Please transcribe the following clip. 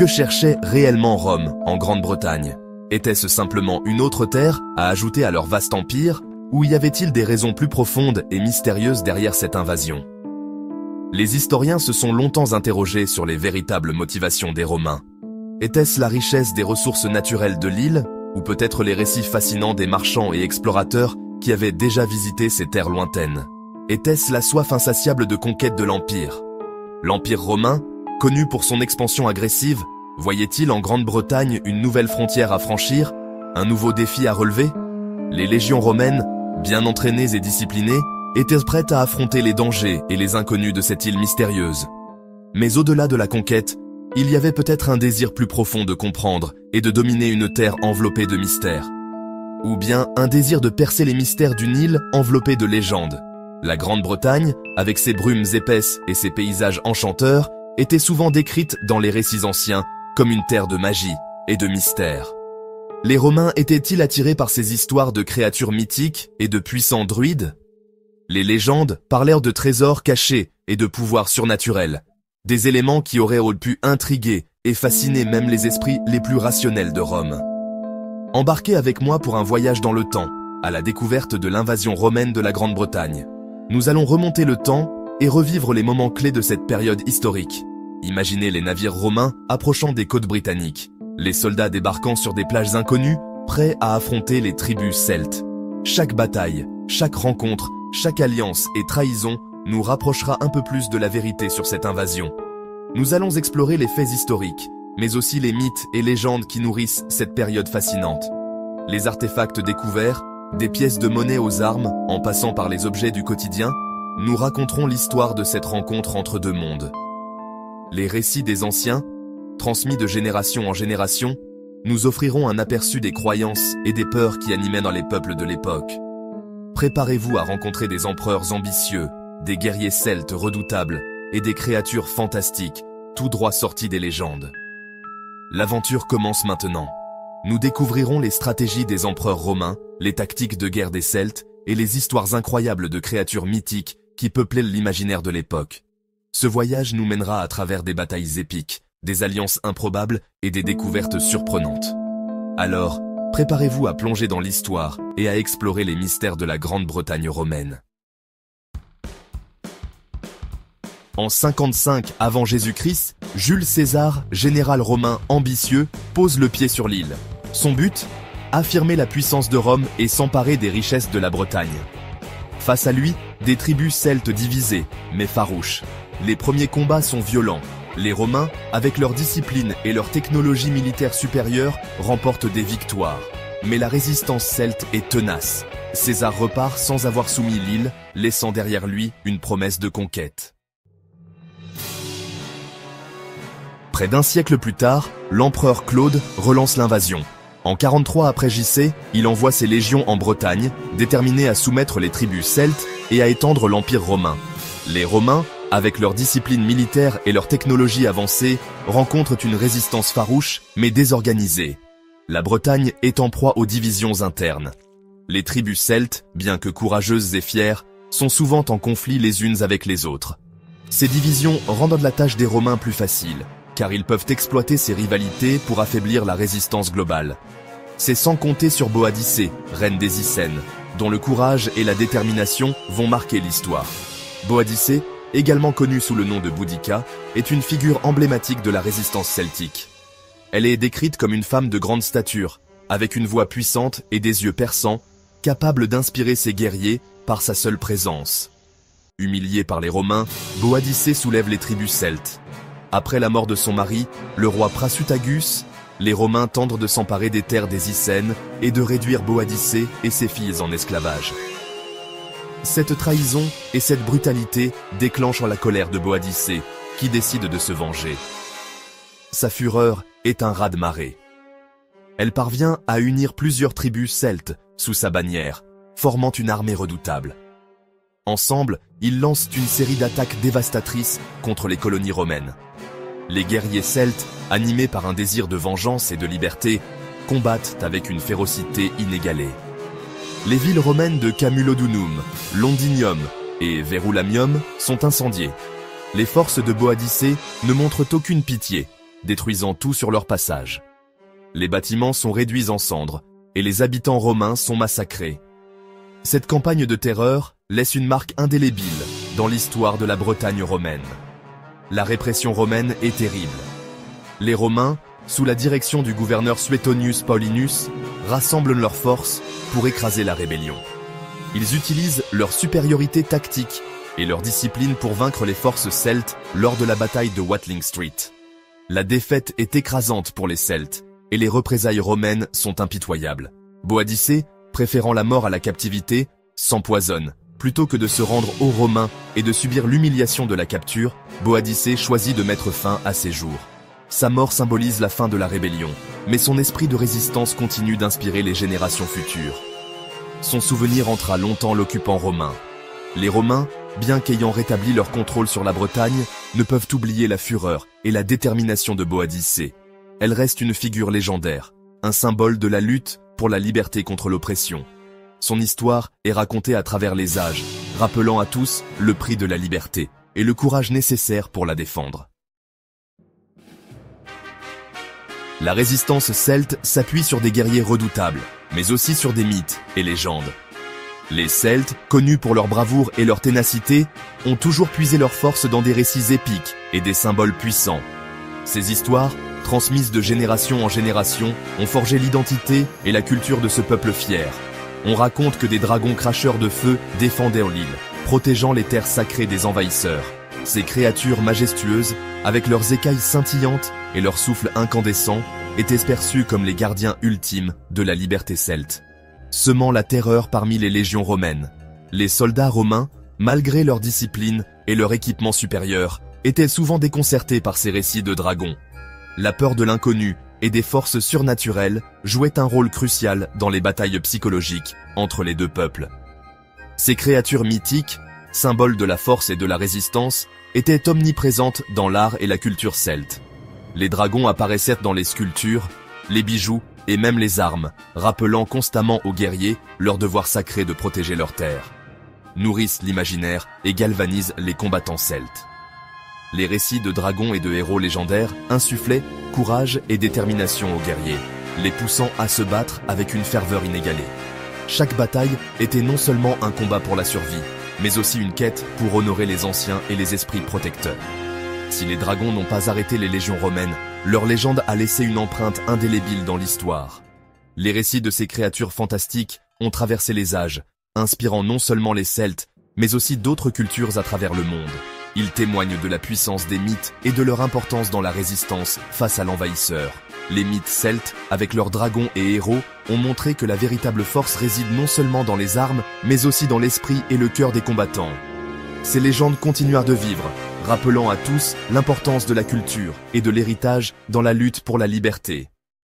Que cherchait réellement Rome en Grande-Bretagne? Était-ce simplement une autre terre à ajouter à leur vaste empire, ou y avait-il des raisons plus profondes et mystérieuses derrière cette invasion? Les historiens se sont longtemps interrogés sur les véritables motivations des Romains. Était-ce la richesse des ressources naturelles de l'île, ou peut-être les récits fascinants des marchands et explorateurs qui avaient déjà visité ces terres lointaines? Était-ce la soif insatiable de conquête de l'Empire? L'Empire romain, connu pour son expansion agressive, voyait-il en Grande-Bretagne une nouvelle frontière à franchir, un nouveau défi à relever? Les légions romaines, bien entraînées et disciplinées, étaient prêtes à affronter les dangers et les inconnus de cette île mystérieuse. Mais au-delà de la conquête, il y avait peut-être un désir plus profond de comprendre et de dominer une terre enveloppée de mystères. Ou bien un désir de percer les mystères d'une île enveloppée de légendes. La Grande-Bretagne, avec ses brumes épaisses et ses paysages enchanteurs, était souvent décrite dans les récits anciens comme une terre de magie et de mystère. Les Romains étaient-ils attirés par ces histoires de créatures mythiques et de puissants druides? Les légendes parlèrent de trésors cachés et de pouvoirs surnaturels, des éléments qui auraient pu intriguer et fasciner même les esprits les plus rationnels de Rome. Embarquez avec moi pour un voyage dans le temps, à la découverte de l'invasion romaine de la Grande-Bretagne. Nous allons remonter le temps et revivre les moments clés de cette période historique. Imaginez les navires romains approchant des côtes britanniques, les soldats débarquant sur des plages inconnues, prêts à affronter les tribus celtes. Chaque bataille, chaque rencontre, chaque alliance et trahison nous rapprochera un peu plus de la vérité sur cette invasion. Nous allons explorer les faits historiques, mais aussi les mythes et légendes qui nourrissent cette période fascinante. Les artefacts découverts, des pièces de monnaie aux armes, en passant par les objets du quotidien, nous raconterons l'histoire de cette rencontre entre deux mondes. Les récits des anciens, transmis de génération en génération, nous offriront un aperçu des croyances et des peurs qui animaient dans les peuples de l'époque. Préparez-vous à rencontrer des empereurs ambitieux, des guerriers celtes redoutables et des créatures fantastiques, tout droit sortis des légendes. L'aventure commence maintenant. Nous découvrirons les stratégies des empereurs romains, les tactiques de guerre des Celtes et les histoires incroyables de créatures mythiques qui peuplaient l'imaginaire de l'époque. Ce voyage nous mènera à travers des batailles épiques, des alliances improbables et des découvertes surprenantes. Alors, préparez-vous à plonger dans l'histoire et à explorer les mystères de la Grande-Bretagne romaine. En 55 avant Jésus-Christ, Jules César, général romain ambitieux, pose le pied sur l'île. Son but? Affirmer la puissance de Rome et s'emparer des richesses de la Bretagne. Face à lui, des tribus celtes divisées, mais farouches. Les premiers combats sont violents. Les Romains, avec leur discipline et leur technologie militaire supérieure, remportent des victoires. Mais la résistance celte est tenace. César repart sans avoir soumis l'île, laissant derrière lui une promesse de conquête. Près d'un siècle plus tard, l'empereur Claude relance l'invasion. En 43 après JC, il envoie ses légions en Bretagne, déterminé à soumettre les tribus celtes et à étendre l'empire romain. Les Romains, avec leur discipline militaire et leur technologie avancée, rencontrent une résistance farouche mais désorganisée. La Bretagne est en proie aux divisions internes. Les tribus celtes, bien que courageuses et fières, sont souvent en conflit les unes avec les autres. Ces divisions rendent la tâche des Romains plus facile, car ils peuvent exploiter ces rivalités pour affaiblir la résistance globale. C'est sans compter sur Boadicée, reine des Icènes, dont le courage et la détermination vont marquer l'histoire. Boadicée, également connue sous le nom de Boudica, est une figure emblématique de la résistance celtique. Elle est décrite comme une femme de grande stature, avec une voix puissante et des yeux perçants, capable d'inspirer ses guerriers par sa seule présence. Humiliée par les Romains, Boadicée soulève les tribus celtes. Après la mort de son mari, le roi Prasutagus, les Romains tentent de s'emparer des terres des Icènes et de réduire Boadicée et ses filles en esclavage. Cette trahison et cette brutalité déclenchent la colère de Boadicée, qui décide de se venger. Sa fureur est un raz-de-marée. Elle parvient à unir plusieurs tribus celtes sous sa bannière, formant une armée redoutable. Ensemble, ils lancent une série d'attaques dévastatrices contre les colonies romaines. Les guerriers celtes, animés par un désir de vengeance et de liberté, combattent avec une férocité inégalée. Les villes romaines de Camulodunum, Londinium et Verulamium sont incendiées. Les forces de Boadicée ne montrent aucune pitié. détruisant tout sur leur passage. Les bâtiments sont réduits en cendres, et les habitants romains sont massacrés. Cette campagne de terreur laisse une marque indélébile dans l'histoire de la Bretagne romaine. La répression romaine est terrible. Les Romains, sous la direction du gouverneur Suetonius Paulinus, rassemblent leurs forces pour écraser la rébellion. Ils utilisent leur supériorité tactique et leur discipline pour vaincre les forces celtes lors de la bataille de Watling Street. La défaite est écrasante pour les Celtes, et les représailles romaines sont impitoyables. Boadicée, préférant la mort à la captivité, s'empoisonne. Plutôt que de se rendre aux Romains et de subir l'humiliation de la capture, Boadicée choisit de mettre fin à ses jours. Sa mort symbolise la fin de la rébellion, mais son esprit de résistance continue d'inspirer les générations futures. Son souvenir hantera longtemps l'occupant romain. Les Romains, bien qu'ayant rétabli leur contrôle sur la Bretagne, ne peuvent oublier la fureur et la détermination de Boadicée. Elle reste une figure légendaire, un symbole de la lutte pour la liberté contre l'oppression. Son histoire est racontée à travers les âges, rappelant à tous le prix de la liberté et le courage nécessaire pour la défendre. La résistance celte s'appuie sur des guerriers redoutables, mais aussi sur des mythes et légendes. Les Celtes, connus pour leur bravoure et leur ténacité, ont toujours puisé leur force dans des récits épiques et des symboles puissants. Ces histoires, transmises de génération en génération, ont forgé l'identité et la culture de ce peuple fier. On raconte que des dragons cracheurs de feu défendaient l'île, protégeant les terres sacrées des envahisseurs. Ces créatures majestueuses, avec leurs écailles scintillantes et leur souffle incandescent, étaient perçues comme les gardiens ultimes de la liberté celte. Semant la terreur parmi les légions romaines, les soldats romains, malgré leur discipline et leur équipement supérieur, étaient souvent déconcertés par ces récits de dragons. La peur de l'inconnu et des forces surnaturelles jouaient un rôle crucial dans les batailles psychologiques entre les deux peuples. Ces créatures mythiques, symboles de la force et de la résistance, étaient omniprésentes dans l'art et la culture celte. Les dragons apparaissaient dans les sculptures, les bijoux et même les armes, rappelant constamment aux guerriers leur devoir sacré de protéger leur terre. Nourrissent l'imaginaire et galvanisent les combattants celtes. Les récits de dragons et de héros légendaires insufflaient courage et détermination aux guerriers, les poussant à se battre avec une ferveur inégalée. Chaque bataille était non seulement un combat pour la survie, mais aussi une quête pour honorer les anciens et les esprits protecteurs. Si les dragons n'ont pas arrêté les légions romaines, leur légende a laissé une empreinte indélébile dans l'histoire. Les récits de ces créatures fantastiques ont traversé les âges, inspirant non seulement les Celtes, mais aussi d'autres cultures à travers le monde. Ils témoignent de la puissance des mythes et de leur importance dans la résistance face à l'envahisseur. Les mythes celtes, avec leurs dragons et héros, ont montré que la véritable force réside non seulement dans les armes, mais aussi dans l'esprit et le cœur des combattants. Ces légendes continuèrent de vivre, rappelant à tous l'importance de la culture et de l'héritage dans la lutte pour la liberté.